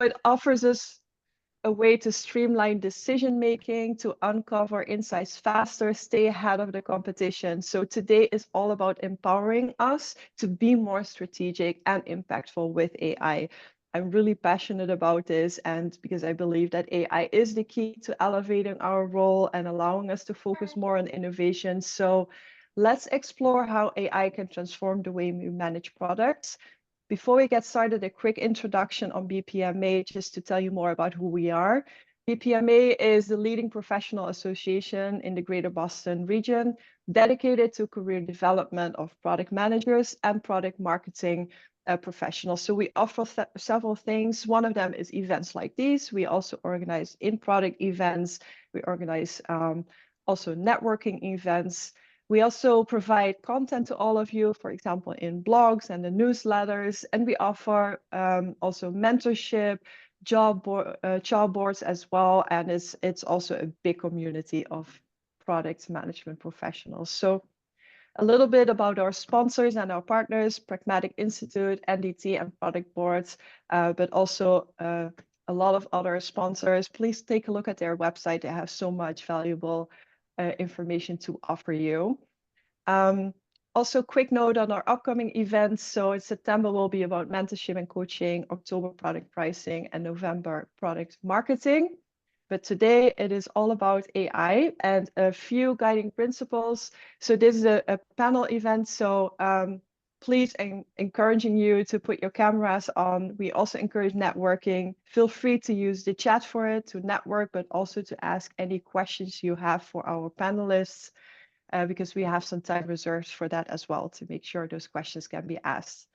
It offers us a way to streamline decision making, to uncover insights faster, stay ahead of the competition. So today is all about empowering us to be more strategic and impactful with AI. I'm really passionate about this, and because I believe that AI is the key to elevating our role and allowing us to focus more on innovation. So let's explore how AI can transform the way we manage products. Before we get started, a quick introduction on BPMA, just to tell you more about who we are. BPMA is the leading professional association in the Greater Boston region, dedicated to career development of product managers and product marketing professionals. So we offer several things. One of them is events like these. We also organize in-product events. We organize also networking events. We also provide content to all of you, for example, in blogs and the newsletters, and we offer also mentorship, job boards as well, and it's also a big community of product management professionals. So a little bit about our sponsors and our partners, Pragmatic Institute, NDT, and Product Boards, but also a lot of other sponsors. Please take a look at their website. They have so much valuable information to offer you. Also, quick note on our upcoming events. So in September will be about mentorship and coaching, October product pricing, and November product marketing. But today it is all about AI and a few guiding principles. So this is a panel event. So please, encouraging you to put your cameras on. We also encourage networking. Feel free to use the chat for it to network, but also to ask any questions you have for our panelists, because we have some time reserved for that as well to make sure those questions can be asked.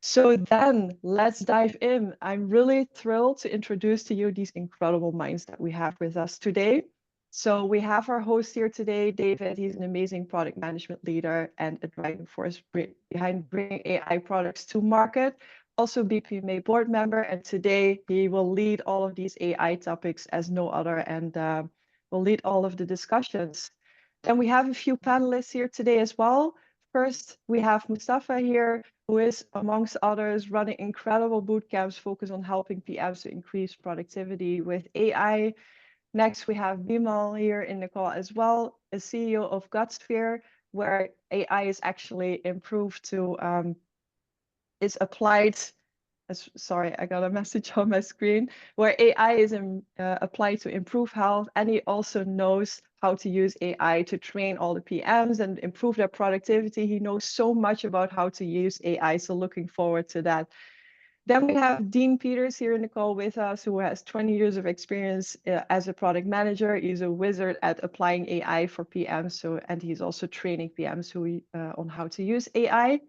So then let's dive in. I'm really thrilled to introduce to you these incredible minds that we have with us today. So we have our host here today, David. He's an amazing product management leader and a driving force behind bringing AI products to market. Also BPMA board member, and today he will lead all of these AI topics as no other, and will lead all of the discussions. Then we have a few panelists here today as well. First, we have Mustafa here, who is, amongst others, running incredible boot camps focused on helping PMs to increase productivity with AI. Next, we have Bimal here in the call as well, a CEO of GutSphere, where AI is actually improved to, is applied. Sorry, I got a message on my screen, where AI is applied to improve health, and he also knows how to use AI to train all the PMs and improve their productivity. He knows so much about how to use AI, so looking forward to that. Then we have Dean Peters here in the call with us, who has 20 years of experience as a product manager. He's a wizard at applying AI for PMs, and he's also training PMs on how to use AI.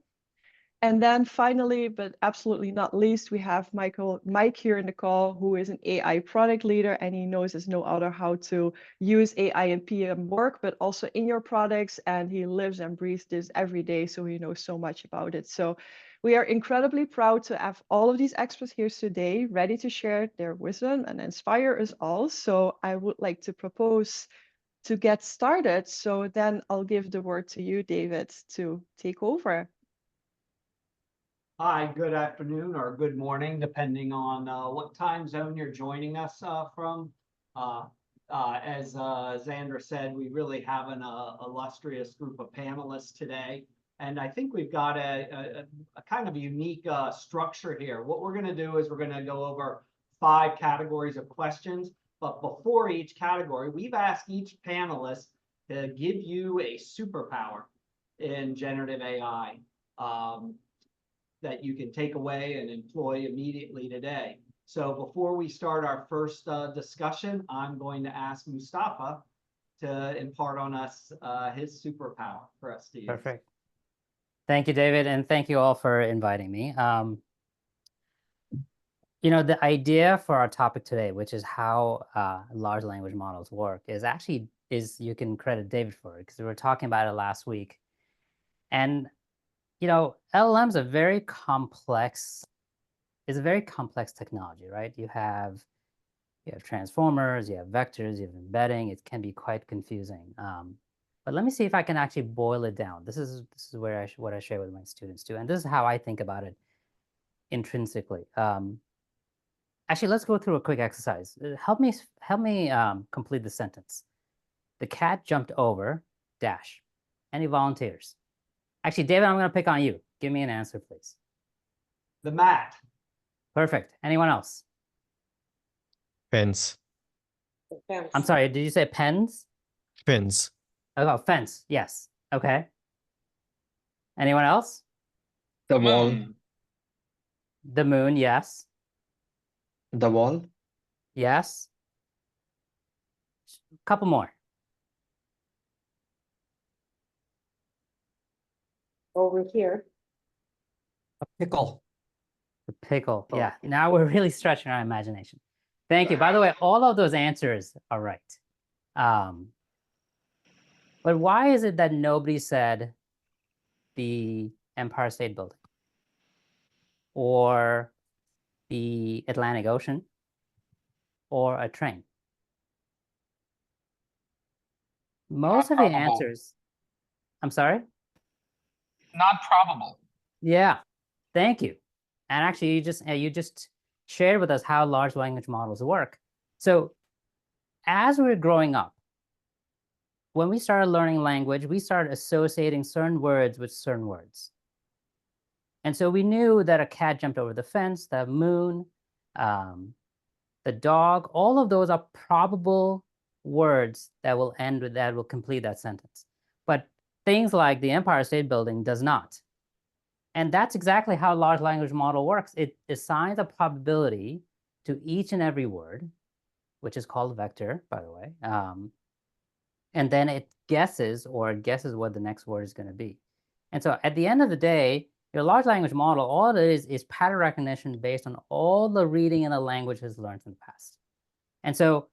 And then finally, but absolutely not least, we have Mike here in the call, who is an AI product leader, and he knows as no other how to use AI in PM work, but also in your products. And he lives and breathes this every day, so he knows so much about it. So we are incredibly proud to have all of these experts here today, ready to share their wisdom and inspire us all. So I would like to propose to get started. So then I'll give the word to you, David, to take over. Hi, good afternoon or good morning, depending on what time zone you're joining us from. As Xandra said, we really have an illustrious group of panelists today. And I think we've got a kind of a unique structure here. What we're going to do is we're going to go over 5 categories of questions. But before each category, we've asked each panelist to give you a superpower in generative AI. That you can take away and employ immediately today. So before we start our first discussion, I'm going to ask Mustafa to impart on us his superpower for us to use. Perfect. Thank you, David, and thank you all for inviting me. You know, the idea for our topic today, which is how large language models work, is you can credit David for it, because we were talking about it last week. And you know, LLMs are a very complex technology, right? You have transformers, you have vectors, you have embedding. It can be quite confusing. But let me see if I can actually boil it down. This is where what I share with my students too, and this is how I think about it intrinsically. Actually, let's go through a quick exercise. Help me complete the sentence. The cat jumped over dash. Any volunteers? Actually, David, I'm going to pick on you. Give me an answer, please. The mat. Perfect. Anyone else? Fence. I'm sorry, did you say pens? Fence. Oh, fence. Yes. Okay. Anyone else? The wall. The moon. Yes. The wall. Yes. Couple more. Over here. A pickle. The pickle. Yeah. Now we're really stretching our imagination. Thank you. By the way, all of those answers are right. But why is it that nobody said the Empire State Building or the Atlantic Ocean or a train? Most of the answers, I'm sorry? Not probable. Yeah, thank you. And actually, you just shared with us how large language models work. So as we're growing up, when we started learning language, we started associating certain words with certain words. And so we knew that a cat jumped over the fence, the moon, the dog, all of those are probable words that will end with that will complete that sentence. But things like the Empire State Building does not. And that's exactly how large language model works. It assigns a probability to each and every word, which is called vector, by the way. And then it guesses what the next word is going to be. And so at the end of the day, your large language model, all it is pattern recognition based on all the reading in the language has learned in the past. And so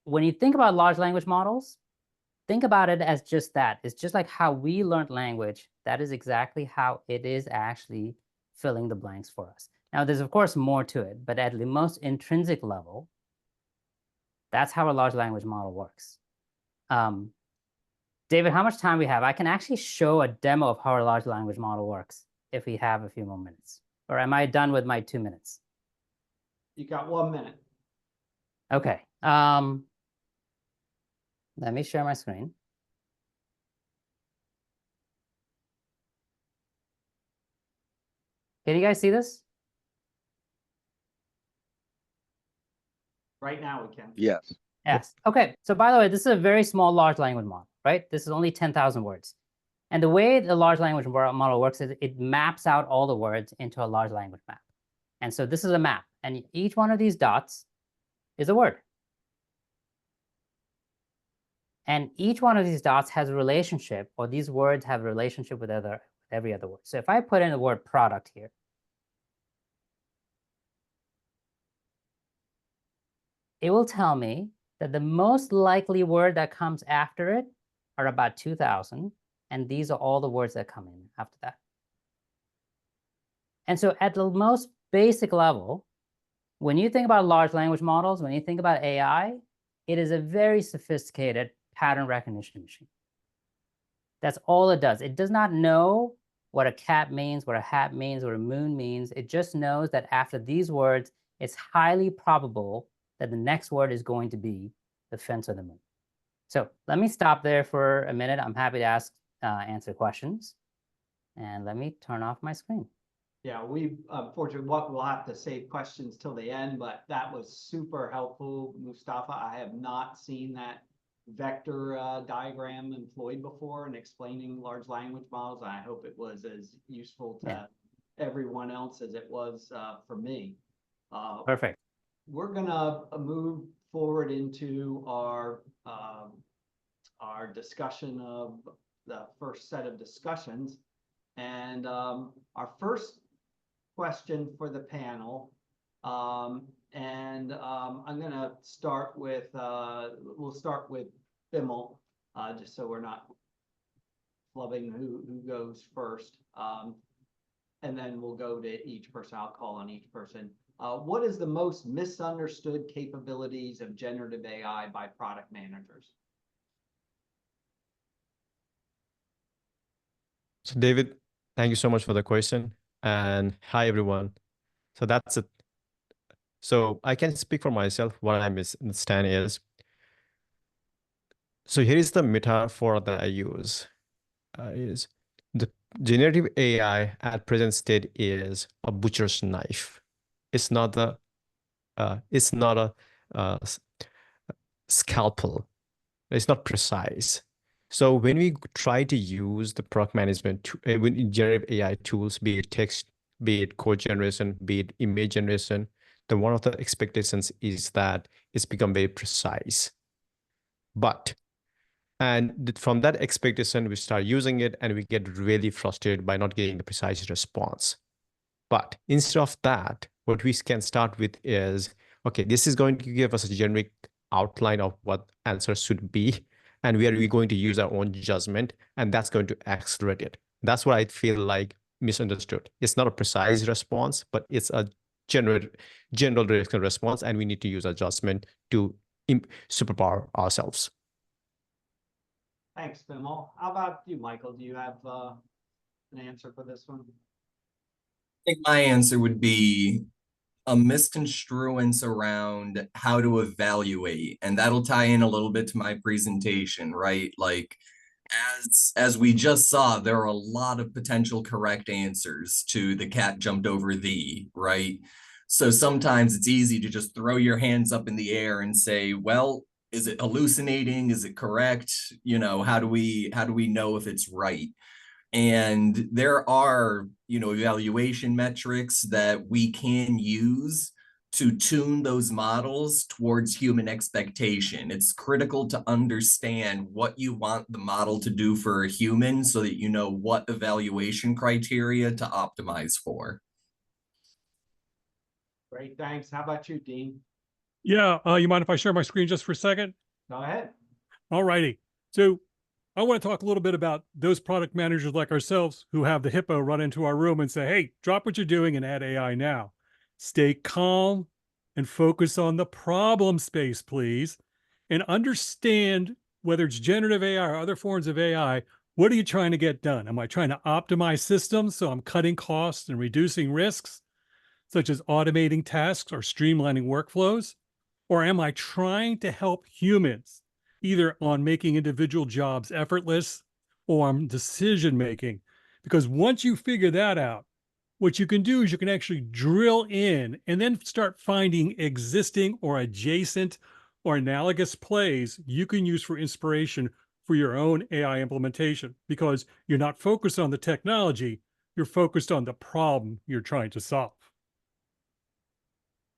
when you think about large language models, think about it as just that. It's just like how we learned language. That is exactly how it is actually filling the blanks for us. Now, there's, of course, more to it, but at the most intrinsic level, that's how a large language model works. David, how much time we have? I can actually show a demo of how a large language model works if we have a few more minutes. Or am I done with my 2 minutes? You got 1 minute. Okay. Let me share my screen. Can you guys see this? Right now we can. Yes. Yes. Okay. So by the way, this is a very small large language model, right? This is only 10,000 words. And the way the large language model works is it maps out all the words into a large language map. And so this is a map. And each one of these dots is a word. And each one of these dots has a relationship, or these words have a relationship with every other word. So if I put in the word product here, it will tell me that the most likely word that comes after it are about 2,000, and these are all the words that come in after that. And so at the most basic level, when you think about large language models, when you think about AI, it is a very sophisticated pattern recognition machine. That's all it does. It does not know what a cat means, what a hat means, what a moon means. It just knows that after these words, it's highly probable that the next word is going to be the fence or the moon. So let me stop there for a minute. I'm happy to answer questions. And let me turn off my screen. Yeah, we unfortunately we'll have to save questions till the end, but that was super helpful, Mustafa. I have not seen that vector diagram employed before in explaining large language models. I hope it was as useful to everyone else as it was for me. Perfect. We're gonna move forward into our discussion of the first set of discussions. And our first question for the panel, I'm gonna start with, we'll start with Bimal, just so we're not flubbing who goes first. And then we'll go to each person. I'll call on each person. What is the most misunderstood capabilities of generative AI by product managers? So David, thank you so much for the question. And hi, everyone. So that's a So I can speak for myself. What I understand is, so here is the metaphor that I use, is the generative AI at present state is a butcher's knife. It's not it's not a scalpel. It's not precise. So when we try to use the product management, when generative AI tools, be it text, be it code generation, be it image generation, then one of the expectations is that it's become very precise. But from that expectation, we start using it and we get really frustrated by not getting the precise response. But instead of that, what we can start with is, okay, this is going to give us a generic outline of what answers should be, and where we're going to use our own judgment, and that's going to accelerate it. That's what I feel like misunderstood. It's not a precise response, but it's a general directional response, and we need to use adjustment to superpower ourselves. Thanks, Bimal. How about you, Michael? Do you have an answer for this one? I think my answer would be a misconstruence around how to evaluate, and that'll tie in a little bit to my presentation, right? Like, as we just saw, there are a lot of potential correct answers to the cat jumped over the, right? So sometimes it's easy to just throw your hands up in the air and say, well, is it hallucinating? Is it correct? You know, how do we know if it's right? And there are, evaluation metrics that we can use to tune those models towards human expectation. It's critical to understand what you want the model to do for a human so that you know what evaluation criteria to optimize for. Great, thanks. How about you, Dean? Yeah, you mind if I share my screen just for a second? Go ahead. All righty. So I want to talk a little bit about those product managers like ourselves who have the hippo run into our room and say, hey, drop what you're doing and add AI now. Stay calm and focus on the problem space, please. And understand whether it's generative AI or other forms of AI, what are you trying to get done? Am I trying to optimize systems so I'm cutting costs and reducing risks, such as automating tasks or streamlining workflows? Or am I trying to help humans, either on making individual jobs effortless or on decision making? Because once you figure that out, what you can do is you can actually drill in and then start finding existing or adjacent or analogous plays you can use for inspiration for your own AI implementation, because you're not focused on the technology, you're focused on the problem you're trying to solve.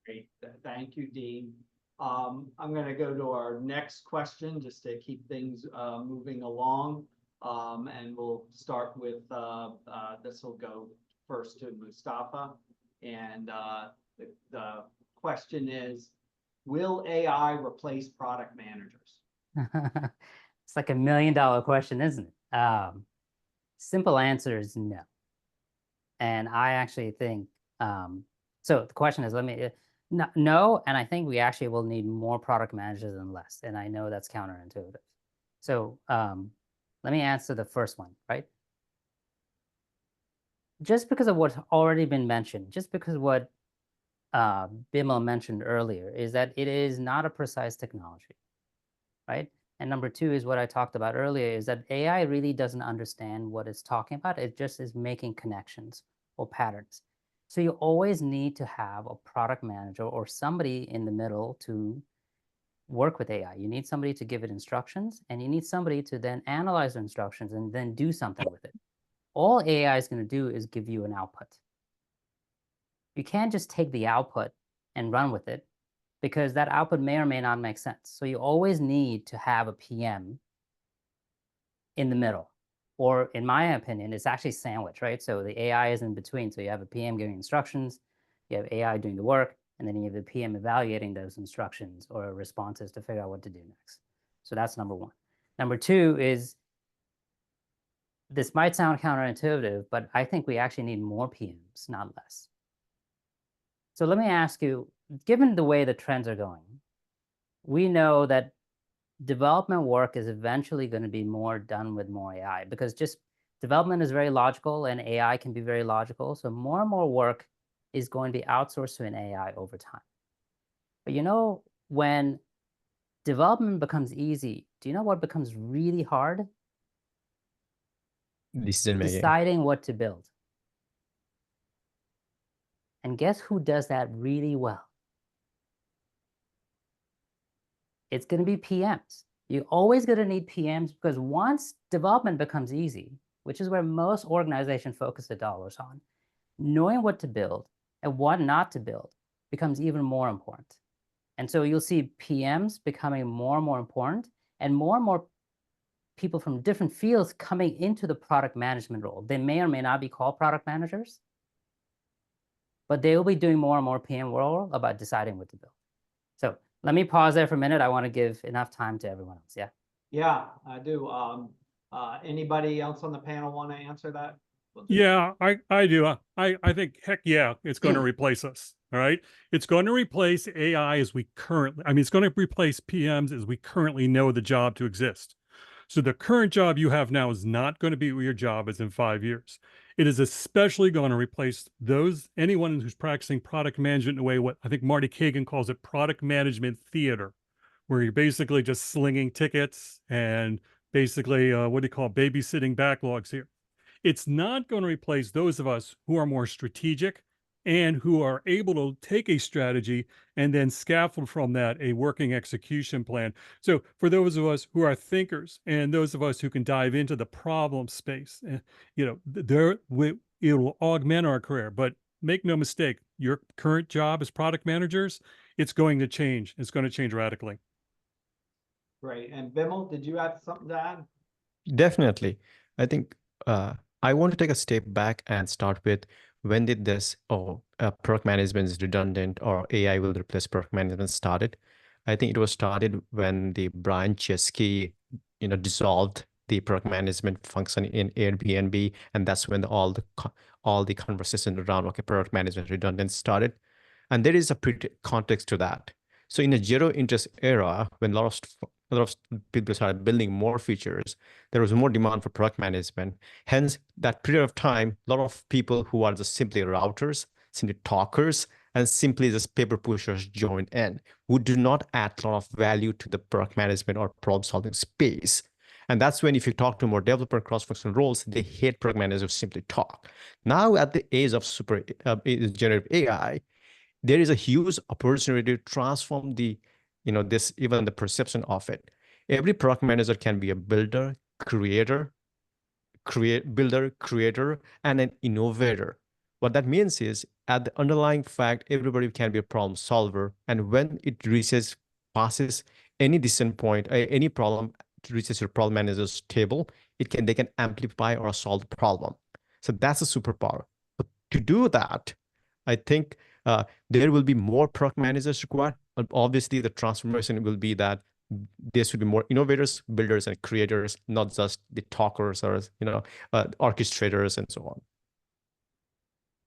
Great, thank you, Dean. I'm going to go to our next question just to keep things moving along. And we'll start with, this will go first to Mustafa. And the question is, will AI replace product managers? It's like $1 million question, isn't it? Simple answer is no. And I actually think, so the question is, no, and I think we actually will need more product managers than less. And I know that's counterintuitive. So let me answer the first one, right? Just because of what's already been mentioned, just because what Bimal mentioned earlier, is that it is not a precise technology, right? And number two is what I talked about earlier, is that AI really doesn't understand what it's talking about. It just is making connections or patterns. So you always need to have a product manager or somebody in the middle to work with AI. You need somebody to give it instructions, and you need somebody to then analyze the instructions and then do something with it. All AI is going to do is give you an output. You can't just take the output and run with it, because that output may or may not make sense. So you always need to have a PM in the middle. Or in my opinion, it's actually sandwich, right? So the AI is in between. So you have a PM giving instructions, you have AI doing the work, and then you have the PM evaluating those instructions or responses to figure out what to do next. So that's number one. Number two is, this might sound counterintuitive, but I think we actually need more PMs, not less. So let me ask you, given the way the trends are going, we know that development work is eventually going to be more done with more AI, because just development is very logical and AI can be very logical. So more and more work is going to be outsourced to an AI over time. But when development becomes easy, do you know what becomes really hard? Decision making. Deciding what to build. And guess who does that really well? It's going to be PMs. You're always going to need PMs because once development becomes easy, which is where most organizations focus their dollars on, knowing what to build and what not to build becomes even more important. And so you'll see PMs becoming more and more important, and more people from different fields coming into the product management role. They may or may not be called product managers, but they will be doing more and more PM role about deciding what to build. So let me pause there for a minute. I want to give enough time to everyone else. Yeah. Yeah, I do. Anybody else on the panel want to answer that? Yeah, I do. I think, heck yeah, it's going to replace us. All right. It's going to replace AI as we currently, it's going to replace PMs as we currently know the job to exist. So the current job you have now is not going to be what your job is in 5 years. It is especially going to replace anyone who's practicing product management in a way, what I think Marty Kagan calls it, product management theater, where you're basically just slinging tickets and basically, what do you call babysitting backlogs here. It's not going to replace those of us who are more strategic and who are able to take a strategy and then scaffold from that a working execution plan. So for those of us who are thinkers and those of us who can dive into the problem space, it will augment our career. But make no mistake, your current job as product managers, it's going to change. It's going to change radically. Great. And Bimal, did you have something to add? Definitely. I think I want to take a step back and start with, when did this, product management is redundant or AI will replace product management started? I think it was started when the Brian Chesky, dissolved the product management function in Airbnb, and that's when all the conversation around product management redundant started. And there is a pretty context to that. So in a zero interest era, when a lot of people started building more features, there was more demand for product management. Hence, that period of time, a lot of people who are just simply routers, simply talkers, and simply just paper pushers joined in, who do not add a lot of value to the product management or problem-solving space. And that's when, if you talk to more developer cross-functional roles, they hate product managers who simply talk. Now, at the age of generative AI, there is a huge opportunity to transform even the perception of it. Every product manager can be a builder, creator, and an innovator. What that means is, at the underlying fact, everybody can be a problem solver. And when it passes any decision point, any problem reaches your problem manager's table, they can amplify or solve the problem. So that's a superpower. But to do that, I think there will be more product managers required. But obviously, the transformation will be that there should be more innovators, builders, and creators, not just the talkers or orchestrators and so on.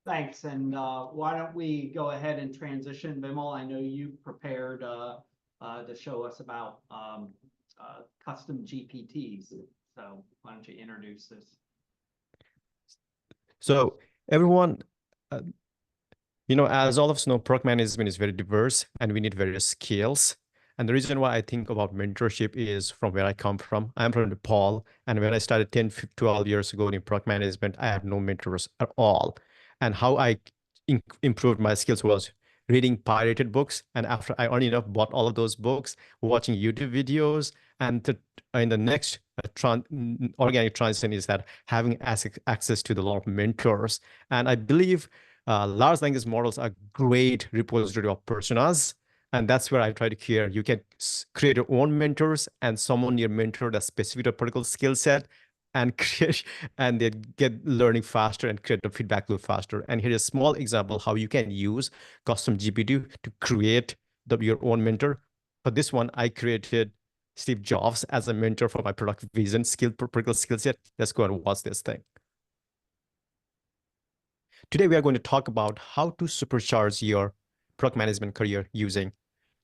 Thanks. And why don't we go ahead and transition, Bimal? I know you prepared to show us about custom GPTs. So why don't you introduce this? So everyone, as all of us know, product management is very diverse and we need various skills. And the reason why I think about mentorship is from where I come from. I'm from Nepal. And when I started 10, 12 years ago in product management, I had no mentors at all. And how I improved my skills was reading pirated books. And after I earned enough, bought all of those books, watching YouTube videos. And in the next organic transition is that having access to a lot of mentors. And I believe large language models are great repository of personas. And that's where I try to create. You can create your own mentors and someone your mentor that's specific to a particular skill set, and create, and they get learning faster and create a feedback loop faster. And here's a small example how you can use custom GPT to create your own mentor. For this one, I created Steve Jobs as a mentor for my product vision particular skill set. Let's go and watch this thing. Today, we are going to talk about how to supercharge your product management career using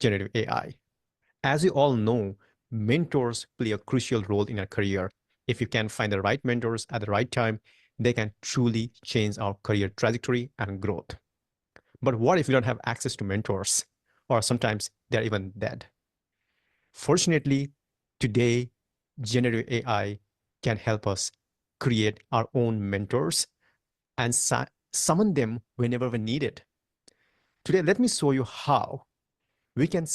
generative AI. As you all know, mentors play a crucial role in our career. If you can find the right mentors at the right time, they can truly change our career trajectory and growth. But what if you don't have access to mentors? or sometimes they're even dead. Fortunately, today, generative AI can help us create our own mentors and summon them whenever we need it. Today, let me show you how we can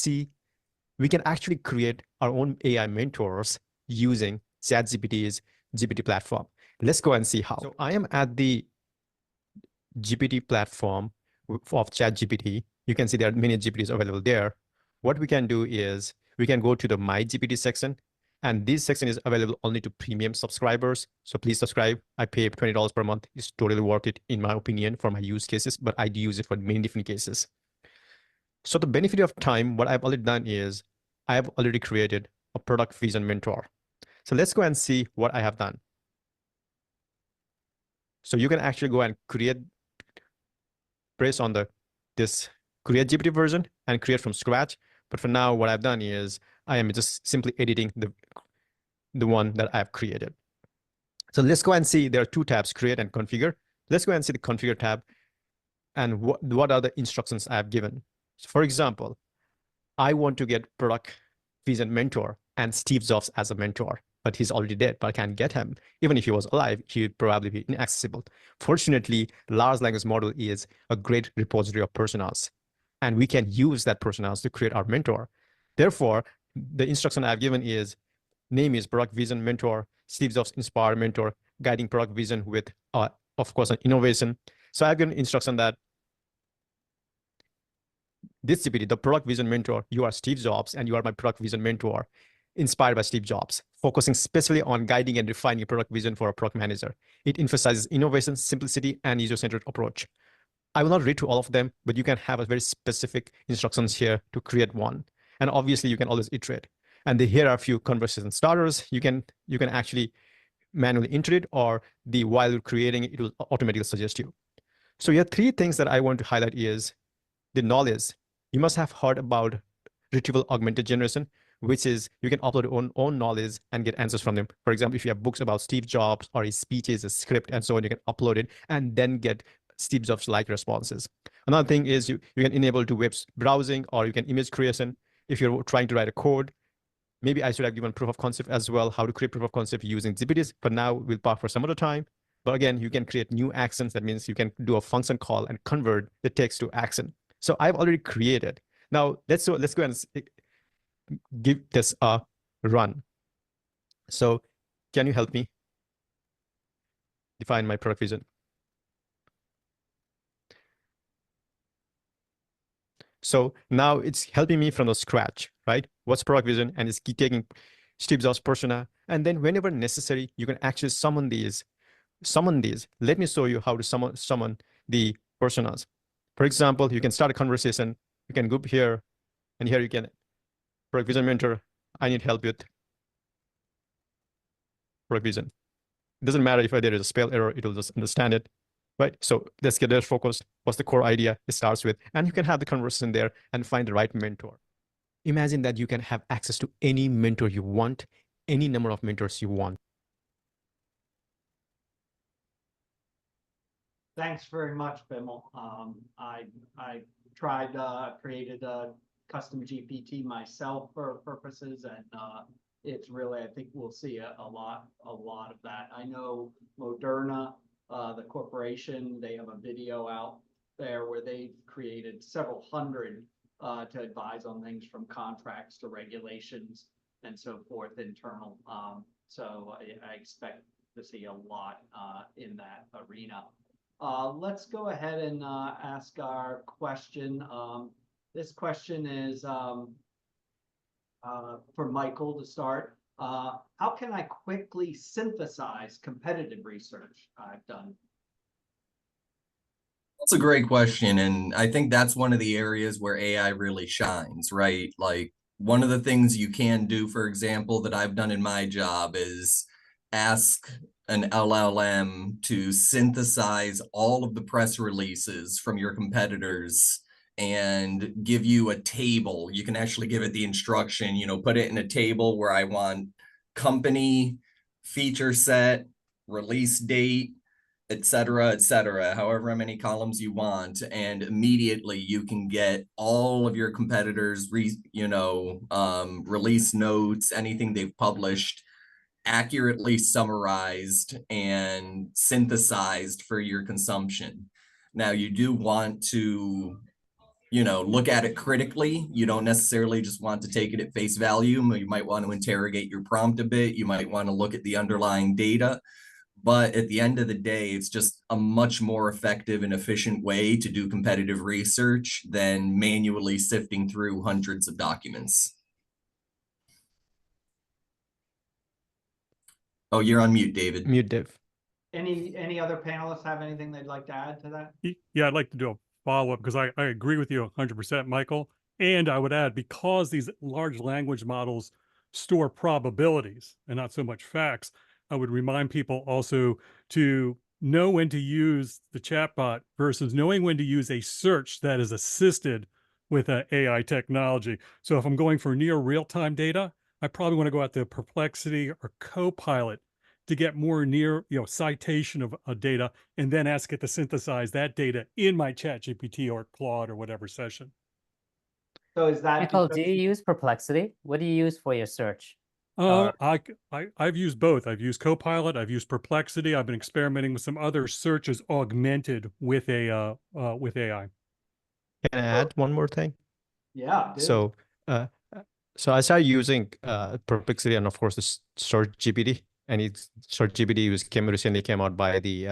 actually create our own AI mentors using ChatGPT's GPT platform. Let's go and see how. So I am at the GPT platform of ChatGPT. You can see there are many GPTs available there. What we can do is we can go to the My GPT section, and this section is available only to premium subscribers. So please subscribe. I pay $20 per month. It's totally worth it, in my opinion, for my use cases, but I do use it for many different cases. So the benefit of time, what I've already done is I have already created a product vision mentor. So let's go and see what I have done. So you can actually go and press on this create GPT version and create from scratch. But for now, what I've done is I am just simply editing the one that I've created. So let's go and see there are two tabs, create and configure. Let's go and see the configure tab and what are the instructions I've given. So for example, I want to get product vision mentor and Steve Jobs as a mentor, but he's already dead, but I can't get him. Even if he was alive, he would probably be inaccessible. Fortunately, large language model is a great repository of personas, and we can use that personas to create our mentor. Therefore, the instruction I've given is name is product vision mentor, Steve Jobs inspired mentor, guiding product vision with, of course, an innovation. So I've given instruction that this GPT, the product vision mentor, you are Steve Jobs and you are my product vision mentor, inspired by Steve Jobs, focusing specially on guiding and refining product vision for a product manager. It emphasizes innovation, simplicity, and user-centered approach. I will not read through all of them, but you can have a very specific instructions here to create one. And obviously you can always iterate. And here are a few conversation starters. You can actually manually enter it, or while you're creating it, it will automatically suggest you. So here are three things that I want to highlight is the knowledge. You must have heard about retrieval augmented generation, which is you can upload your own knowledge and get answers from them. For example, if you have books about Steve Jobs or his speeches, a script, and so on, you can upload it and then get Steve Jobs-like responses. Another thing is you can enable to web browsing, or you can image creation. If you're trying to write a code, maybe I should have given proof of concept as well, how to create proof of concept using GPTs, but now we'll park for some other time. But again, you can create new actions. That means you can do a function call and convert the text to action. So I've already created. Now let's go and give this a run. So can you help me define my product vision? So now it's helping me from the scratch, right? What's product vision? And it's taking Steve Jobs persona. And then whenever necessary, you can actually summon these. Let me show you how to summon the personas. For example, you can start a conversation. You can go here, and here you can product vision mentor. I need help with product vision. It doesn't matter if there is a spell error, it will just understand it, right? So let's get there focused. What's the core idea it starts with? And you can have the conversation there and find the right mentor. Imagine that you can have access to any mentor you want, any number of mentors you want. Thanks very much, Bimal. I tried created a custom GPT myself for purposes, and it's really, I think we'll see a lot of that. I know Moderna, the corporation, they have a video out there where they've created several hundred to advise on things from contracts to regulations and so forth internal. So I expect to see a lot in that arena. Let's go ahead and ask our question. This question is for Michael to start. How can I quickly synthesize competitive research I've done? That's a great question. And I think that's one of the areas where AI really shines, right? Like one of the things you can do, for example, that I've done in my job is ask an LLM to synthesize all of the press releases from your competitors and give you a table. You can actually give it the instruction, put it in a table where I want company, feature set, release date, et cetera, however many columns you want, and immediately you can get all of your competitors, release notes, anything they've published, accurately summarized and synthesized for your consumption. Now, you do want to, look at it critically. You don't necessarily just want to take it at face value. You might want to interrogate your prompt a bit. You might want to look at the underlying data. But at the end of the day, it's just a much more effective and efficient way to do competitive research than manually sifting through hundreds of documents. Oh, you're on mute, David. Mute Dev. Any other panelists have anything they'd like to add to that? Yeah, I'd like to do a follow-up because I agree with you 100%, Michael. And I would add, because these large language models store probabilities and not so much facts, I would remind people also to know when to use the chatbot versus knowing when to use a search that is assisted with an AI technology. So if I'm going for near real-time data, I probably want to go out to Perplexity or Copilot to get more near, citation of data, and then ask it to synthesize that data in my Chat GPT or Claude or whatever session. So is that Michael, because- do you use Perplexity? What do you use for your search? Or- I've used both. I've used Copilot. I've used Perplexity. I've been experimenting with some other searches augmented with AI. Can I add one more thing? Yeah, dude. So, so I started using Perplexity and of course the Search GPT, and it's Search GPT recently came out by the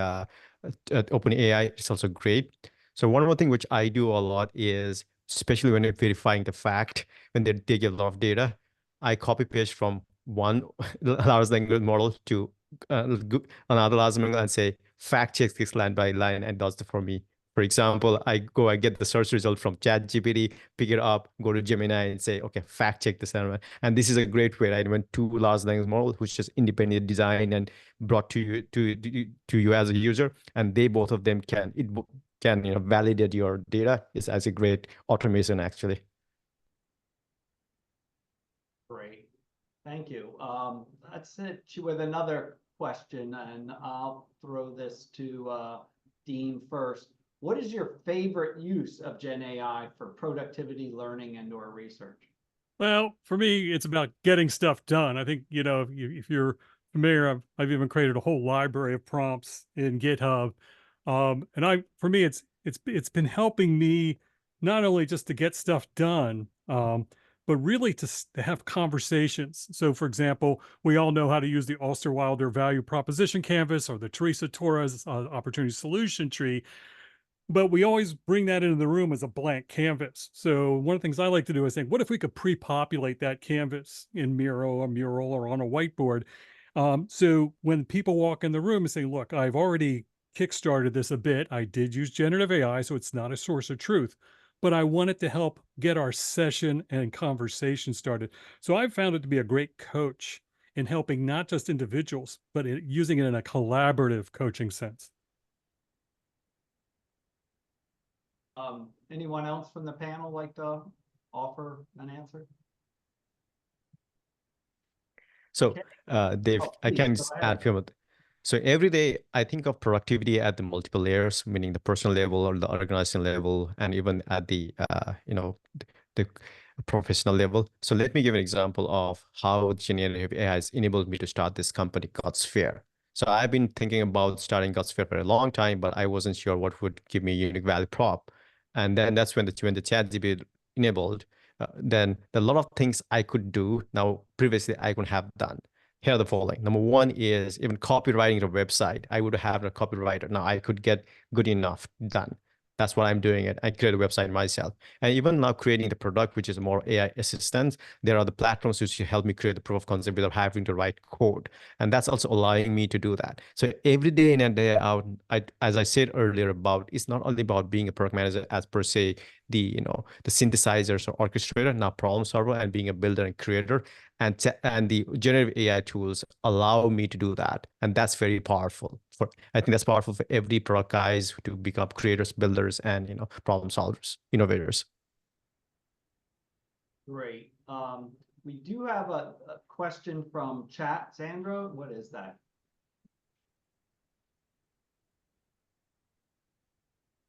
OpenAI. It's also great. So one more thing which I do a lot is, especially when you're verifying the fact, when they get a lot of data, I copy paste from one large language model to another large language model and say fact check this line by line, and does it for me. For example, I get the search result from ChatGPT, pick it up, go to Gemini and say, okay, fact check this. And this is a great way, right? When two large language models, which is independently designed and brought to you as a user, and both of them can validate your data. Is as a great automation, actually. Great, thank you. Let's hit you with another question, and I'll throw this to Dean first. What is your favorite use of Gen AI for productivity, learning, and/or research? Well, for me, it's about getting stuff done. I think, if you're familiar, I've even created a whole library of prompts in GitHub. For me, it's been helping me not only just to get stuff done, but really to have conversations. So for example, we all know how to use the Osterwalder value proposition canvas or the Teresa Torres opportunity solution tree. But we always bring that into the room as a blank canvas. So one of the things I like to do is think, what if we could pre-populate that canvas in Miro or Mural or on a whiteboard? So when people walk in the room and say, look, I've already kickstarted this a bit. I did use generative AI, so it's not a source of truth, but I want it to help get our session and conversation started. So I've found it to be a great coach in helping not just individuals, but using it in a collaborative coaching sense. Anyone else from the panel like to offer an answer? So, Dave, I please, can go just ahead. add a few more. So every day I think of productivity at the multiple layers, meaning the personal level or the organizational level, and even at the the professional level. So let me give an example of how generative AI has enabled me to start this company, GodSphere. So I've been thinking about starting GodSphere for a long time, but I wasn't sure what would give me a unique value prop. And then that's when the ChatGPT enabled. Then a lot of things I could do now previously I couldn't have done. Here are the following. Number one is even copywriting a website. I would have a copywriter. Now I could get good enough done. That's what I'm doing it. I create a website myself. And even now creating the product, which is more AI assistance, there are the platforms which help me create the proof of concept without having to write code. And that's also allowing me to do that. So every day in and day out, as I said earlier about, it's not only about being a product manager as per se, the synthesizers or orchestrator, now problem solver, and being a builder and creator. And the generative AI tools allow me to do that. And that's very powerful. I think that's powerful for every product guys to become creators, builders, and problem solvers, innovators. Great. We do have a question from chat. Sandra, what is that?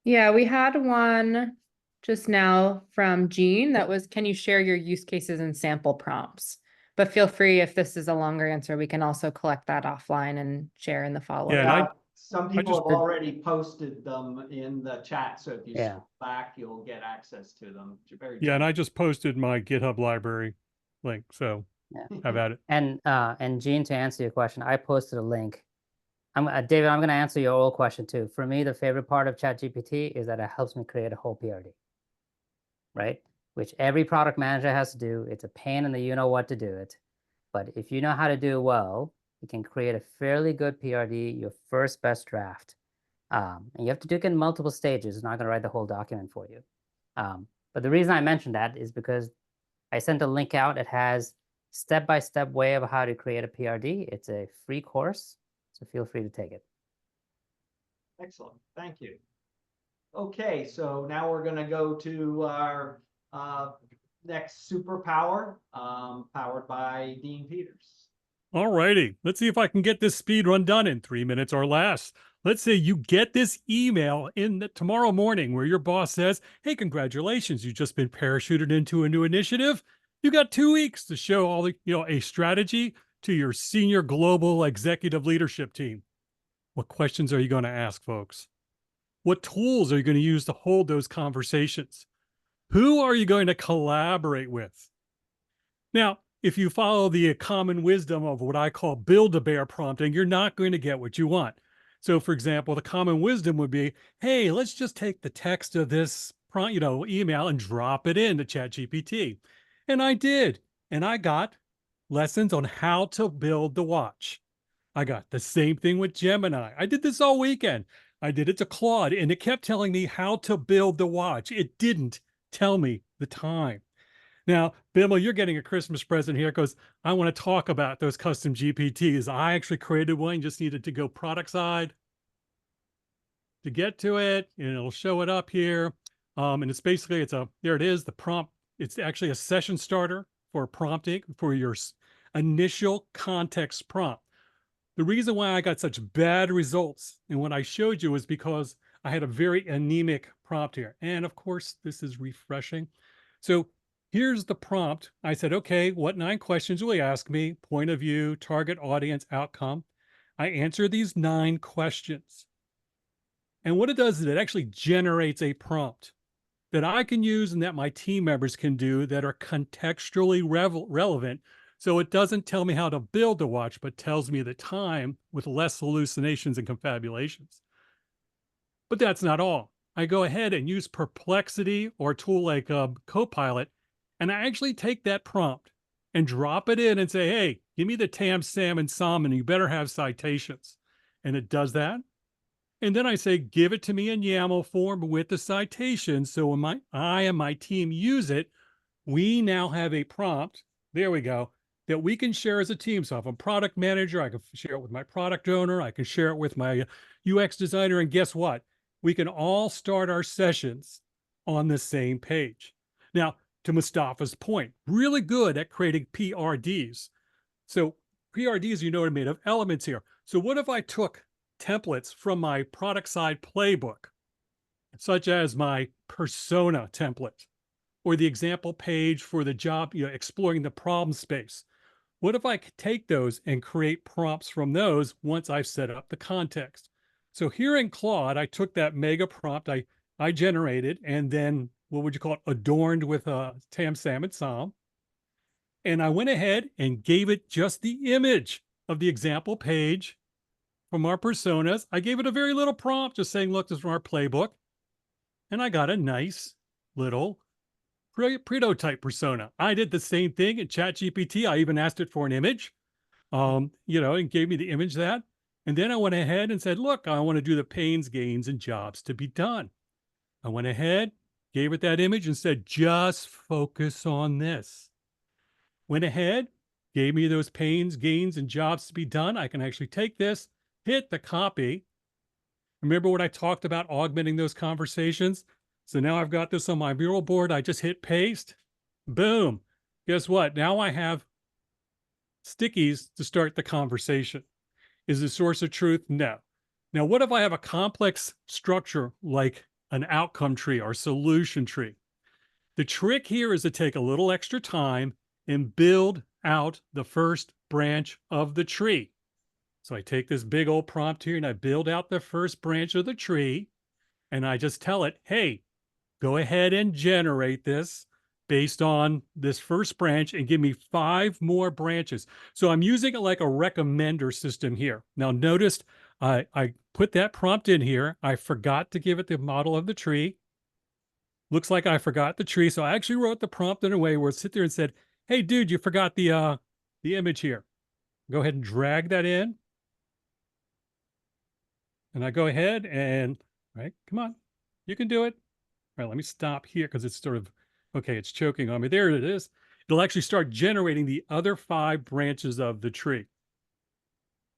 Yeah, we had one just now from Jean that was, can you share your use cases and sample prompts? But feel free, if this is a longer answer, we can also collect that offline and share in the follow-up. Yeah, and I Some people just have already posted them in the chat, so if you Yeah. scroll back, you'll get access to them. Very yeah, and I just posted my GitHub library link, so Yeah. have at it. And Gene, to answer your question, I posted a link. David, I'm going to answer your old question too. For me, the favorite part of ChatGPT is that it helps me create a whole PRD, right? Which every product manager has to do. It's a pain in the you know what to do it. But if you know how to do it well, you can create a fairly good PRD, your first best draft. And you have to do it in multiple stages. It's not going to write the whole document for you. But the reason I mentioned that is because I sent a link out. It has step-by-step way of how to create a PRD. It's a free course, so feel free to take it. Excellent, thank you. Okay, so now we're gonna go to our next superpower, powered by Dean Peters. All righty, let's see if I can get this speed run done in 3 minutes or less. Let's say you get this email tomorrow morning where your boss says, hey, congratulations, you've just been parachuted into a new initiative. You got 2 weeks to show all the, a strategy to your senior global executive leadership team. What questions are you going to ask, folks? What tools are you going to use to hold those conversations? Who are you going to collaborate with? Now, if you follow the common wisdom of what I call Build-A-Bear prompting, you're not going to get what you want. So, for example, the common wisdom would be, hey, let's just take the text of this email and drop it into ChatGPT. And I did. And I got lessons on how to build the watch. I got the same thing with Gemini. I did this all weekend. I did it to Claude, and it kept telling me how to build the watch. It didn't tell me the time. Now, Bimmel, you're getting a Christmas present here because I want to talk about those custom GPTs. I actually created one, just needed to go product side to get to it, and it'll show it up here. And it's basically, there it is, the prompt. It's actually a session starter for prompting for your initial context prompt. The reason why I got such bad results and what I showed you is because I had a very anemic prompt here. And of course, this is refreshing. So here's the prompt. I said, okay, what 9 questions will he ask me? Point of view, target audience, outcome. I answer these 9 questions. And what it does is it actually generates a prompt that I can use and that my team members can do that are contextually relevant. So it doesn't tell me how to build the watch, but tells me the time with less hallucinations and confabulations. But that's not all. I go ahead and use Perplexity or a tool like Copilot, and I actually take that prompt and drop it in and say, hey, give me the Tam, Sam, and Som, and you better have citations. And it does that. And then I say, give it to me in YAML form with the citations. So when I and my team use it, we now have a prompt, there we go, that we can share as a team. So if I'm a product manager, I can share it with my product owner, I can share it with my UX designer, and guess what? We can all start our sessions on the same page. Now, to Mustafa's point, really good at creating PRDs. So PRDs, are made of elements here. So what if I took templates from my product side playbook, such as my persona template, or the example page for the job, exploring the problem space? What if I could take those and create prompts from those once I've set up the context? So here in Claude, I took that mega prompt I generated and then, what would you call it, adorned with Tam, Sam, and Som. And I went ahead and gave it just the image of the example page from our personas. I gave it a very little prompt just saying, look, this is from our playbook. And I got a nice little prototype persona. I did the same thing in ChatGPT. I even asked it for an image, and gave me the image that. And then I went ahead and said, look, I want to do the pains, gains, and jobs to be done. I went ahead, gave it that image and said, just focus on this. Went ahead, gave me those pains, gains, and jobs to be done. I can actually take this, hit the copy. Remember what I talked about augmenting those conversations? So now I've got this on my mural board. I just hit paste. Boom. Guess what? Now I have stickies to start the conversation. Is the source of truth? No. Now, what if I have a complex structure like an outcome tree or solution tree. The trick here is to take a little extra time and build out the first branch of the tree. So I take this big old prompt here and I build out the first branch of the tree, and I just tell it, hey, go ahead and generate this based on this first branch and give me 5 more branches. So I'm using it like a recommender system here. Now notice I put that prompt in here. I forgot to give it the model of the tree. Looks like I forgot the tree. So I actually wrote the prompt in a way where it sit there and said, hey, dude, you forgot the image here. Go ahead and drag that in. And I go ahead and, right, come on, you can do it. All right, let me stop here because it's sort of, okay, it's choking on me. There it is. It'll actually start generating the other 5 branches of the tree.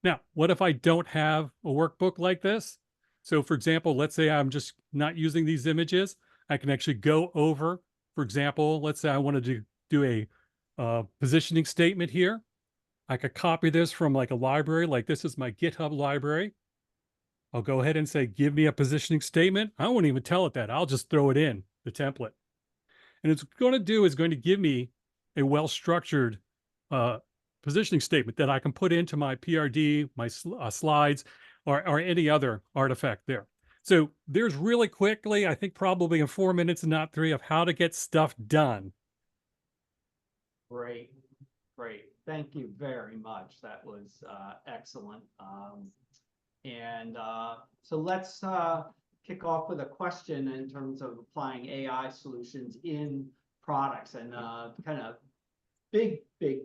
Now, what if I don't have a workbook like this? So for example, let's say I'm just not using these images. I can actually go over, for example, let's say I wanted to do a positioning statement here. I could copy this from like a library, like this is my GitHub library. I'll go ahead and say, give me a positioning statement. I won't even tell it that. I'll just throw it in the template. And it's going to do is going to give me a well-structured positioning statement that I can put into my PRD, my slides, or any other artifact there. So there's really quickly, I think probably in 4 minutes and not 3, of how to get stuff done. Great, great. Thank you very much. That was excellent. So let's kick off with a question in terms of applying AI solutions in products. And kind of big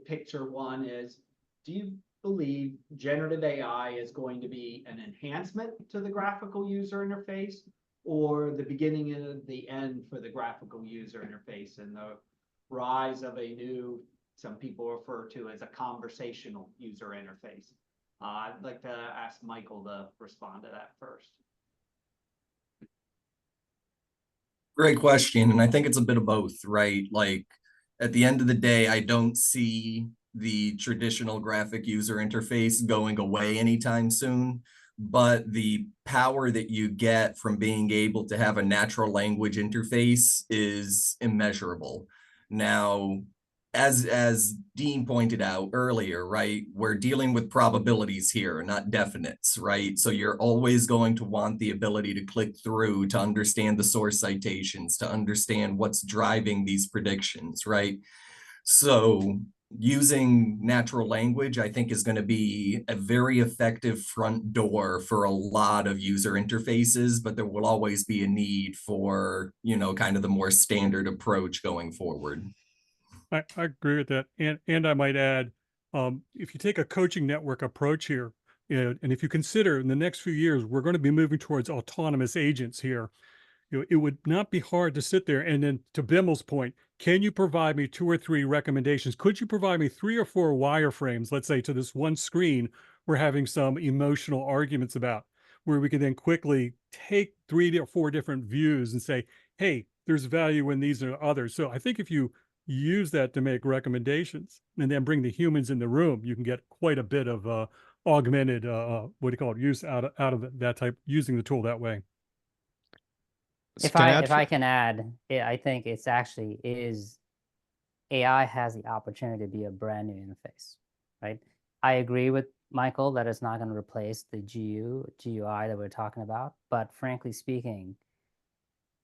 picture one is, do you believe generative AI is going to be an enhancement to the graphical user interface, or the beginning and the end for the graphical user interface and the rise of a new, some people refer to as a conversational user interface? I'd like to ask Michael to respond to that first. Great question. And I think it's a bit of both, right? Like at the end of the day, I don't see the traditional graphic user interface going away anytime soon, but the power that you get from being able to have a natural language interface is immeasurable. Now, as Dean pointed out earlier, right, we're dealing with probabilities here, not definites, right? So you're always going to want the ability to click through to understand the source citations, to understand what's driving these predictions, right? So using natural language, I think, is going to be a very effective front door for a lot of user interfaces, but there will always be a need for, you know, kind of the more standard approach going forward. I agree with that. And I might add, if you take a coaching network approach here, and if you consider in the next few years, we're going to be moving towards autonomous agents here, you know, it would not be hard to sit there and then, to Bimmel's point, can you provide me 2 or 3 recommendations? Could you provide me 3 or 4 wireframes, let's say, to this one screen we're having some emotional arguments about, where we can then quickly take 3 or 4 different views and say, hey, there's value in these or others. So I think if you use that to make recommendations and then bring the humans in the room, you can get quite a bit of augmented, what do you call it, use out of that type, using the tool that way. If I can add, I think it's actually AI has the opportunity to be a brand new interface, right? I agree with Michael that it's not going to replace the GUI that we're talking about, but frankly speaking,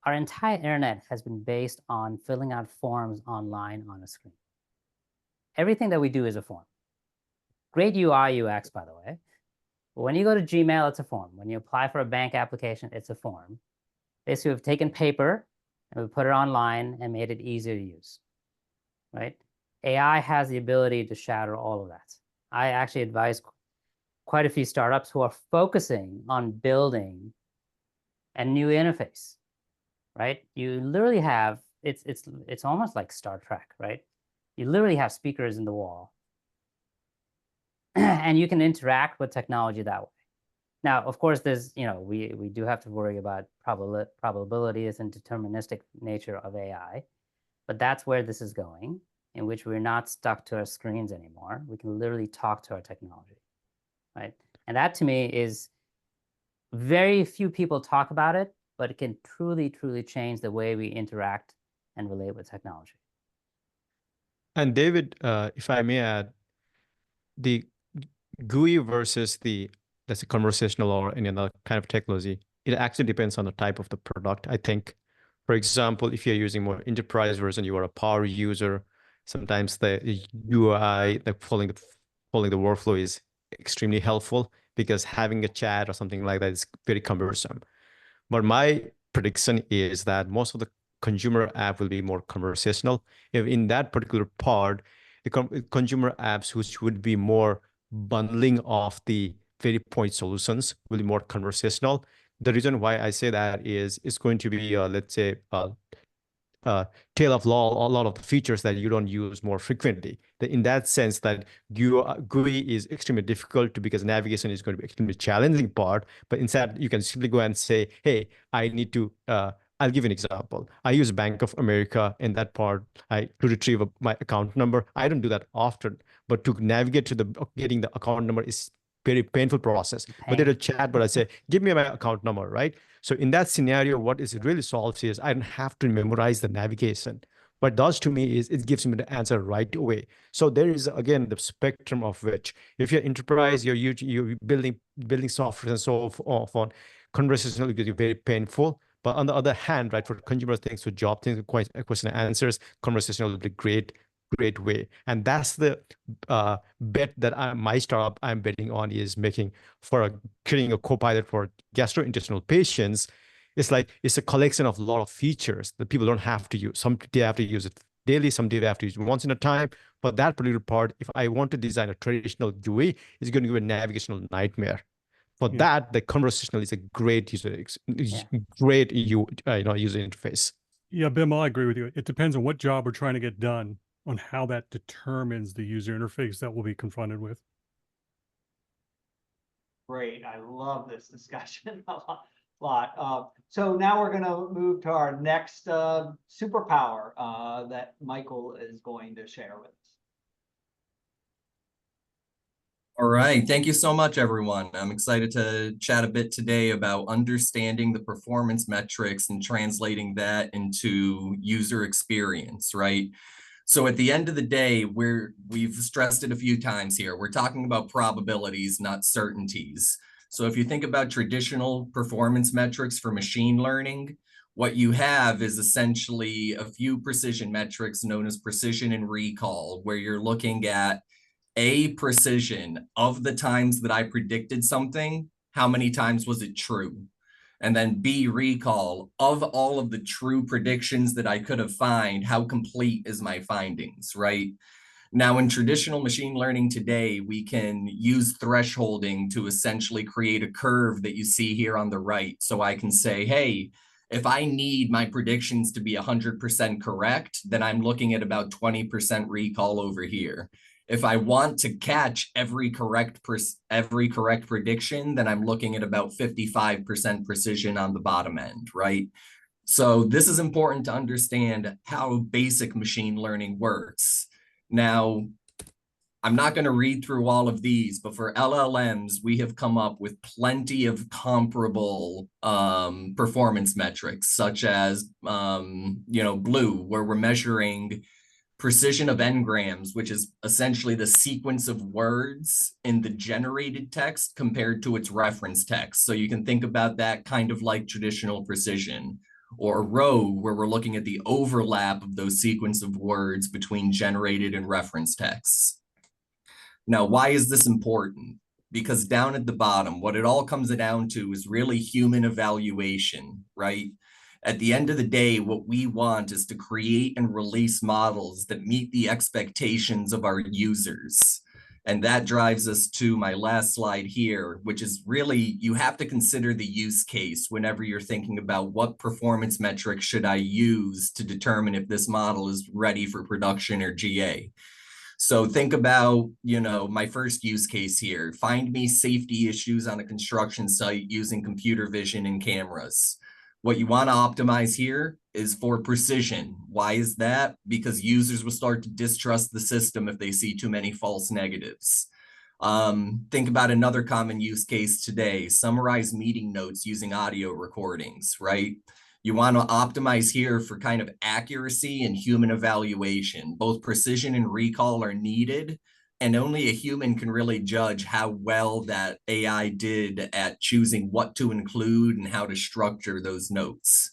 our entire internet has been based on filling out forms online on a screen. Everything that we do is a form. Great UI, UX, by the way. But when you go to Gmail, it's a form. When you apply for a bank application, it's a form. Basically, we've taken paper and we put it online and made it easier to use, right? AI has the ability to shatter all of that. I actually advise quite a few startups who are focusing on building a new interface, right? You literally have, it's almost like Star Trek, right? You literally have speakers in the wall and you can interact with technology that way. Now, of course, there's, you know, we do have to worry about probabilities and deterministic nature of AI, but that's where this is going, in which we're not stuck to our screens anymore. We can literally talk to our technology, right? And that to me is, very few people talk about it, but it can truly, truly change the way we interact and relate with technology. And David, if I may add, the GUI versus the, let's say, conversational or any other kind of technology, it actually depends on the type of the product, I think. For example, if you're using more enterprise version, you are a power user, sometimes the UI, following the workflow is extremely helpful, because having a chat or something like that is very cumbersome. But my prediction is that most of the consumer app will be more conversational. If in that particular part, the consumer apps which would be more bundling of the very point solutions will be more conversational. The reason why I say that is it's going to be, let's say, tale of law, a lot of the features that you don't use more frequently. In that sense, that GUI is extremely difficult to, because navigation is going to be extremely challenging part. But instead, you can simply go and say, hey, I need to, I'll give you an example. I use Bank of America in that part to retrieve my account number. I don't do that often, but to navigate to getting the account number is very painful process. But there's a chat, but I say, give me my account number, right? So in that scenario, what it really solves is I don't have to memorize the navigation. What it does to me is it gives me the answer right away. So there is, again, the spectrum of which, if you're enterprise, you're building software and so on, conversational is very painful. But on the other hand, right, for consumer things, for job things, question and answers, conversational will be great way. And that's the bet that my startup I'm betting on is making for creating a copilot for gastrointestinal patients. It's a collection of a lot of features that people don't have to use. Some they have to use it daily, some they have to use it once in a time. But that particular part, if I want to design a traditional GUI, it's going to be a navigational nightmare. For that, the conversational is a great user interface. Yeah, Bim, I agree with you. It depends on what job we're trying to get done, on how that determines the user interface that we'll be confronted with. Great. I love this discussion a lot. So now we're going to move to our next superpower that Michael is going to share with us. All right. Thank you so much, everyone. I'm excited to chat a bit today about understanding the performance metrics and translating that into user experience, right? So at the end of the day, we've stressed it a few times here. We're talking about probabilities, not certainties. So if you think about traditional performance metrics for machine learning, what you have is essentially a few precision metrics known as precision and recall, where you're looking at A, precision of the times that I predicted something, how many times was it true? And then B, recall of all of the true predictions that I could have found, how complete is my findings, right? Now, in traditional machine learning today, we can use thresholding to essentially create a curve that you see here on the right. So I can say, hey, if I need my predictions to be 100% correct, then I'm looking at about 20% recall over here. If I want to catch every correct prediction, then I'm looking at about 55% precision on the bottom end, right? So this is important to understand how basic machine learning works. Now, I'm not going to read through all of these, but for LLMs, we have come up with plenty of comparable performance metrics, such as, BLUE, where we're measuring precision of n-grams, which is essentially the sequence of words in the generated text compared to its reference text. So you can think about that kind of like traditional precision. Or Rogue, where we're looking at the overlap of those sequence of words between generated and reference texts. Now, why is this important? Because down at the bottom, what it all comes down to is really human evaluation, right? At the end of the day, what we want is to create and release models that meet the expectations of our users. And that drives us to my last slide here, which is really, you have to consider the use case whenever you're thinking about what performance metrics should I use to determine if this model is ready for production or GA. So think about, my first use case here. Find me safety issues on a construction site using computer vision and cameras. What you want to optimize here is for precision. Why is that? Because users will start to distrust the system if they see too many false negatives. Think about another common use case today, summarize meeting notes using audio recordings, right? You want to optimize here for kind of accuracy and human evaluation. Both precision and recall are needed, and only a human can really judge how well that AI did at choosing what to include and how to structure those notes.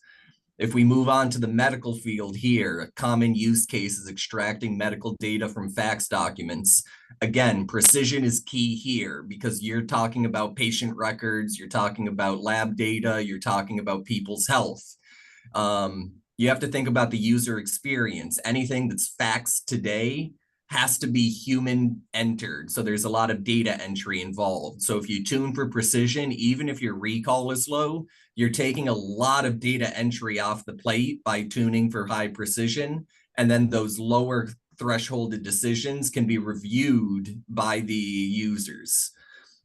If we move on to the medical field here, a common use case is extracting medical data from fax documents. Again, precision is key here because you're talking about patient records, you're talking about lab data, you're talking about people's health. You have to think about the user experience. Anything that's faxed today has to be human entered. So there's a lot of data entry involved. So if you tune for precision, even if your recall is low, you're taking a lot of data entry off the plate by tuning for high precision. And then those lower thresholded decisions can be reviewed by the users.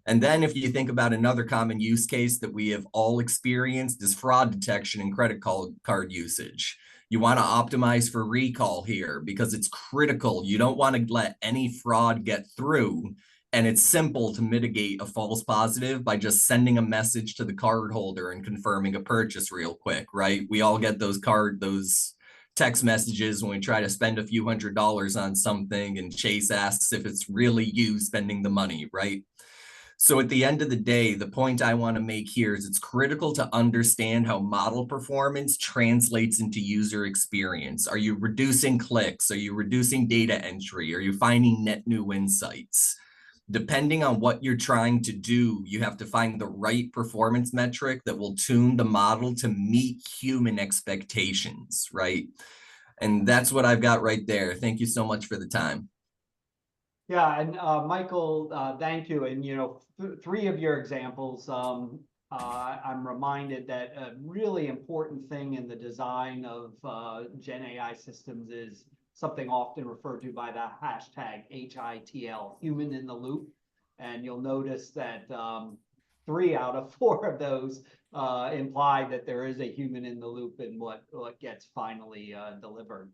And then if you think about another common use case that we have all experienced is fraud detection and credit card usage. You want to optimize for recall here because it's critical. You don't want to let any fraud get through. And it's simple to mitigate a false positive by just sending a message to the card holder and confirming a purchase real quick, right? We all get those text messages when we try to spend a few $100s on something and Chase asks if it's really you spending the money, right? So at the end of the day, the point I want to make here is it's critical to understand how model performance translates into user experience. Are you reducing clicks? Are you reducing data entry? Are you finding net new insights? Depending on what you're trying to do, you have to find the right performance metric that will tune the model to meet human expectations, right? And that's what I've got right there. Thank you so much for the time. Yeah, and Michael, thank you. And three of your examples, I'm reminded that a really important thing in the design of Gen AI systems is something often referred to by the hashtag HITL, human in the loop. And you'll notice that 3 out of 4 of those imply that there is a human in the loop in what gets finally delivered.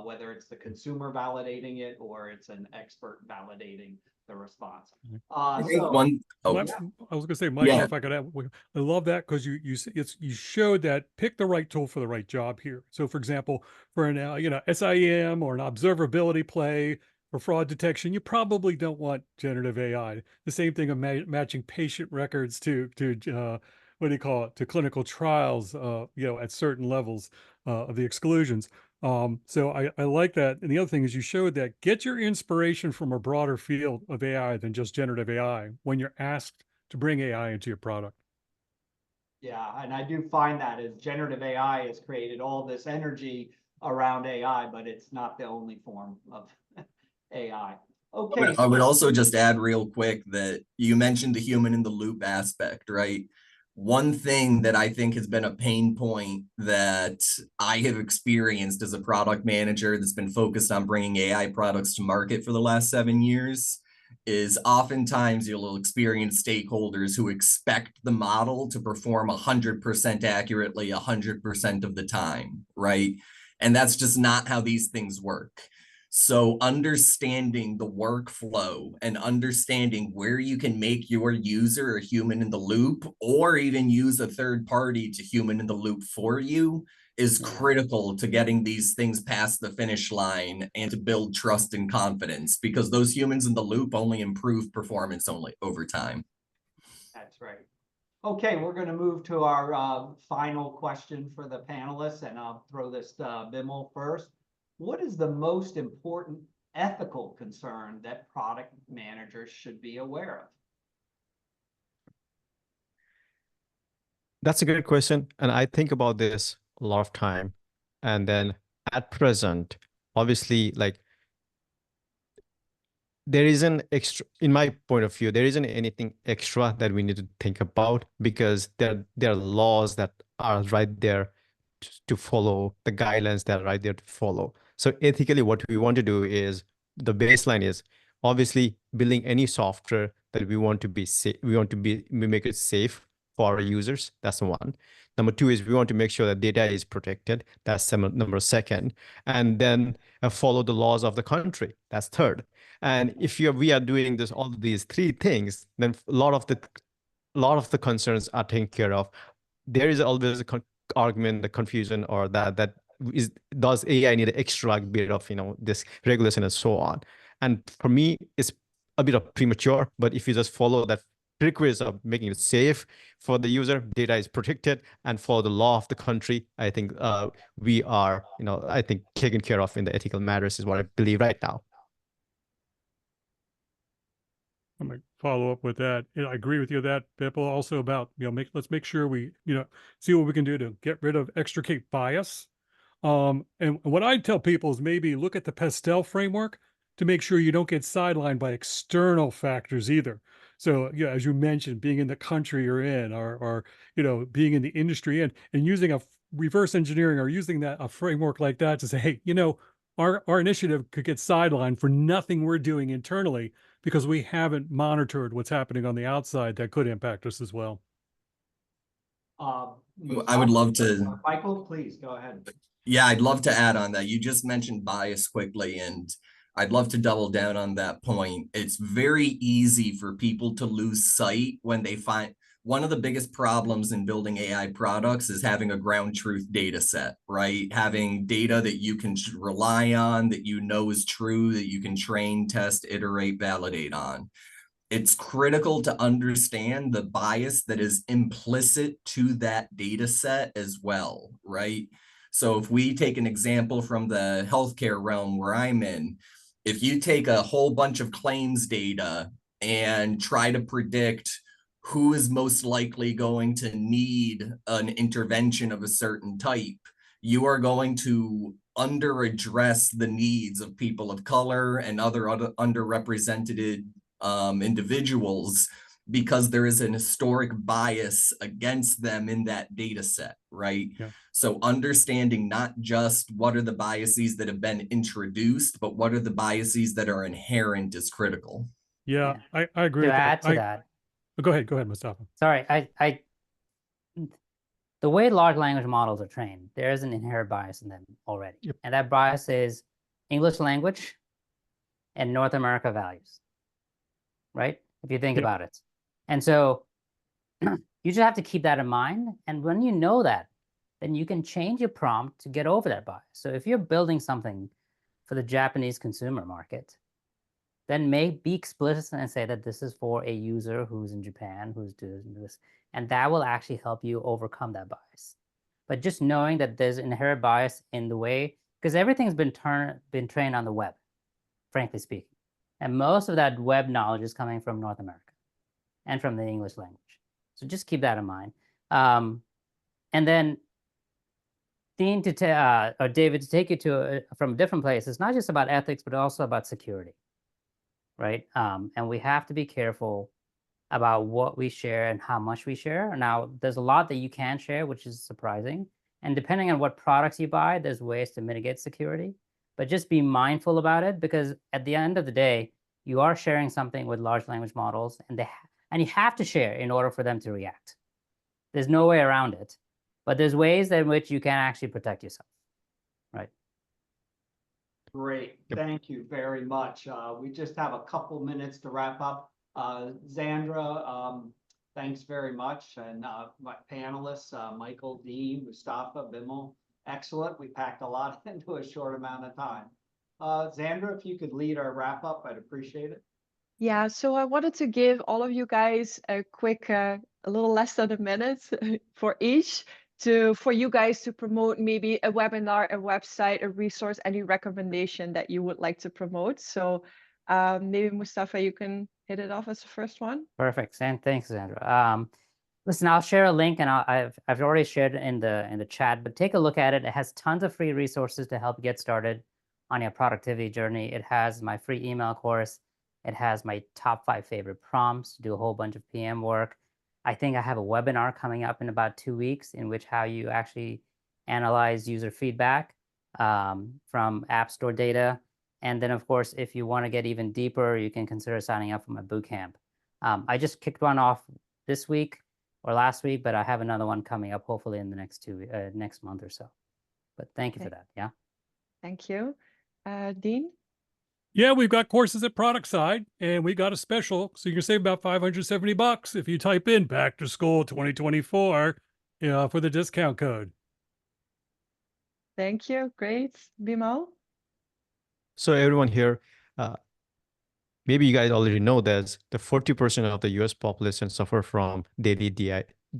Whether it's the consumer validating it or it's an expert validating the response. I was going to say, Michael, if I could add, I love that because you showed that pick the right tool for the right job here. So, for example, for an SIEM or an observability play or fraud detection, you probably don't want generative AI. The same thing of matching patient records to what do you call it, to clinical trials, at certain levels of the exclusions. So I like that. And the other thing is you showed that get your inspiration from a broader field of AI than just generative AI when you're asked to bring AI into your product. Yeah, and I do find that as generative AI has created all this energy around AI, but it's not the only form of AI. Okay. I would also just add real quick that you mentioned the human in the loop aspect, right? One thing that I think has been a pain point that I have experienced as a product manager that's been focused on bringing AI products to market for the last 7 years is oftentimes you'll experience stakeholders who expect the model to perform 100% accurately 100% of the time, right? And that's just not how these things work. So understanding the workflow and understanding where you can make your user a human in the loop or even use a third party to human in the loop for you is critical to getting these things past the finish line and to build trust and confidence because those humans in the loop only improve performance only over time. That's right. Okay, we're going to move to our final question for the panelists, and I'll throw this to Bimal first. What is the most important ethical concern that product managers should be aware of? That's a good question. And I think about this a lot of time. And then at present, obviously, like there isn't extra, in my point of view, there isn't anything extra that we need to think about because there are laws that are right there to follow, the guidelines that are right there to follow. So ethically, what we want to do is the baseline is obviously building any software that we want to be safe, we make it safe for our users. That's one. Number two is we want to make sure that data is protected. That's number second. And then follow the laws of the country. That's third. And if we are doing this, all of these three things, then a lot of the concerns are taken care of. There is always a argument, the confusion, or that does AI need an extra bit of this regulation and so on. And for me, it's a bit of premature. But if you just follow that prerequisite of making it safe for the user, data is protected, and follow the law of the country, I think we are, I think, taken care of in the ethical matters is what I believe right now. I'm gonna follow up with that. I agree with you that Bipul also about, let's make sure we, see what we can do to get rid of extricate bias. And what I tell people is maybe look at the Pastel framework to make sure you don't get sidelined by external factors either. So, yeah, as you mentioned, being in the country you're in, or being in the industry and using a reverse engineering or using a framework like that to say, hey, our initiative could get sidelined for nothing we're doing internally because we haven't monitored what's happening on the outside that could impact us as well. I would love to. Michael, please go ahead. Yeah, I'd love to add on that. You just mentioned bias quickly, and I'd love to double down on that point. It's very easy for people to lose sight when they find one of the biggest problems in building AI products is having a ground truth data set, right? Having data that you can rely on, that is true, that you can train, test, iterate, validate on. It's critical to understand the bias that is implicit to that data set as well, right? So if we take an example from the healthcare realm where I'm in, if you take a whole bunch of claims data and try to predict who is most likely going to need an intervention of a certain type, you are going to under-address the needs of people of color and other underrepresented individuals because there is an historic bias against them in that data set, right? Yeah. So understanding not just what are the biases that have been introduced, but what are the biases that are inherent is critical. Yeah, I agree To with add that. to that, Go ahead, Mustafa. sorry, the way large language models are trained, there is an inherent bias in them already. Yep. And that bias is English language and North America values, right? If you think Yep. about it. And so you just have to keep that in mind. And when you know that, then you can change your prompt to get over that bias. So if you're building something for the Japanese consumer market, then be explicit and say that this is for a user who's in Japan, who's doing this, and that will actually help you overcome that bias. But just knowing that there's inherent bias in the way, because everything's been trained on the web, frankly speaking. And most of that web knowledge is coming from North America and from the English language. So just keep that in mind. And then Dean or David, to take you to from a different place, it's not just about ethics, but also about security, right? And we have to be careful about what we share and how much we share. Now, there's a lot that you can share, which is surprising. And depending on what products you buy, there's ways to mitigate security. But just be mindful about it, because at the end of the day, you are sharing something with large language models, and you have to share in order for them to react. There's no way around it. But there's ways in which you can actually protect yourself, right? Great, thank you very much. We just have a couple minutes to wrap up. Xandra, thanks very much. And my panelists, Michael, Dean, Mustafa, Bimal, excellent. We packed a lot into a short amount of time. Xandra, if you could lead our wrap up, I'd appreciate it. Yeah, so I wanted to give all of you guys a quick, a little less than a minute for each for you guys to promote maybe a webinar, a website, a resource, any recommendation that you would like to promote. So maybe Mustafa, you can hit it off as the first one. Perfect. And thanks, Xandra. Listen, I'll share a link, and I've already shared it in the chat, but take a look at it. It has tons of free resources to help get started on your productivity journey. It has my free email course. It has my top 5 favorite prompts to do a whole bunch of PM work. I think I have a webinar coming up in about 2 weeks in which how you actually analyze user feedback from App Store data. And then, of course, if you want to get even deeper, you can consider signing up for my bootcamp. I just kicked one off this week. or last week, but I have another one coming up hopefully in the next month or so. But thank you for Okay. that. Yeah. Thank you. Dean? Yeah, we've got courses at Product Side, and we got a special, so you can save about $570 if you type in Back to School 2024 for the discount code. Thank you. Great. Bimal? So everyone here, maybe you guys already know that the 40% of the US population suffer from daily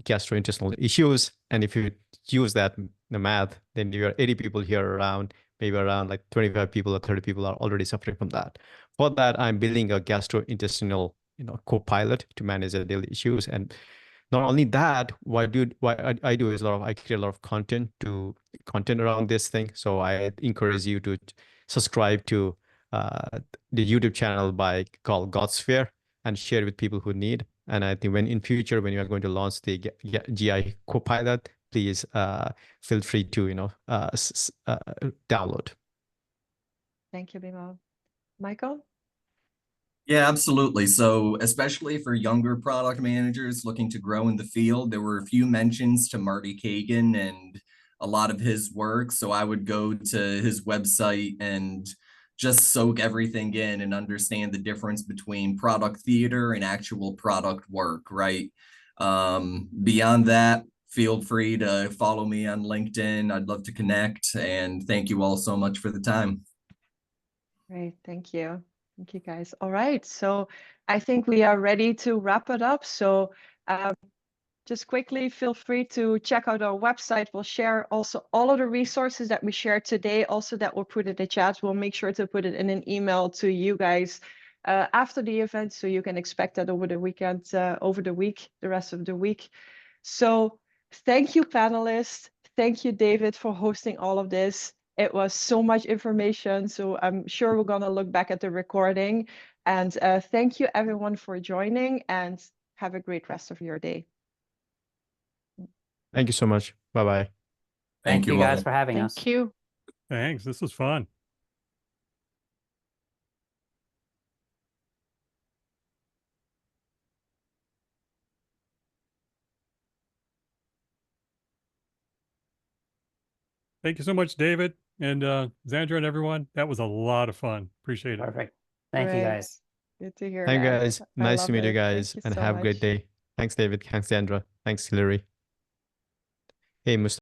gastrointestinal issues. And if you use that, the math, then you are 80 people here around, maybe around like 25 people or 30 people are already suffering from that. For that, I'm building a gastrointestinal, co-pilot to manage the daily issues. And not only that, what I do is I create a lot of content around this thing. So I encourage you to subscribe to the YouTube channel called Godsphere and share with people who need. And I think when in future, when you are going to launch the GI Copilot, please feel free to download. Thank you, Bimal. Michael? Yeah, absolutely. So, especially for younger product managers looking to grow in the field, there were a few mentions to Marty Kagan and a lot of his work. So, I would go to his website and just soak everything in and understand the difference between product theater and actual product work, right? Beyond that, feel free to follow me on LinkedIn. I'd love to connect. And thank you all so much for the time. Great. Thank you. Thank you, guys. All right. So I think we are ready to wrap it up. So just quickly, feel free to check out our website. We'll share also all of the resources that we shared today, also that we'll put in the chat. We'll make sure to put it in an email to you guys after the event, so you can expect that over the weekend, the rest of the week. So thank you, panelists. Thank you, David, for hosting all of this. It was so much information, so I'm sure we're going to look back at the recording. And thank you, everyone, for joining, and have a great rest of your day. Thank you so much. Bye-bye. Thank you guys all. for having us. Thank you. Thanks. This was fun. Thank you so much, David and Xandra and everyone. That was a lot of fun. Appreciate it. Perfect. Thank you Great. guys. Good to hear Thank you that. guys. I Nice to love meet you it. guys, Thank you and so have a great much. day. Thanks, David. Thanks, Sandra. Thanks, Hillary. Hey, Mustafa.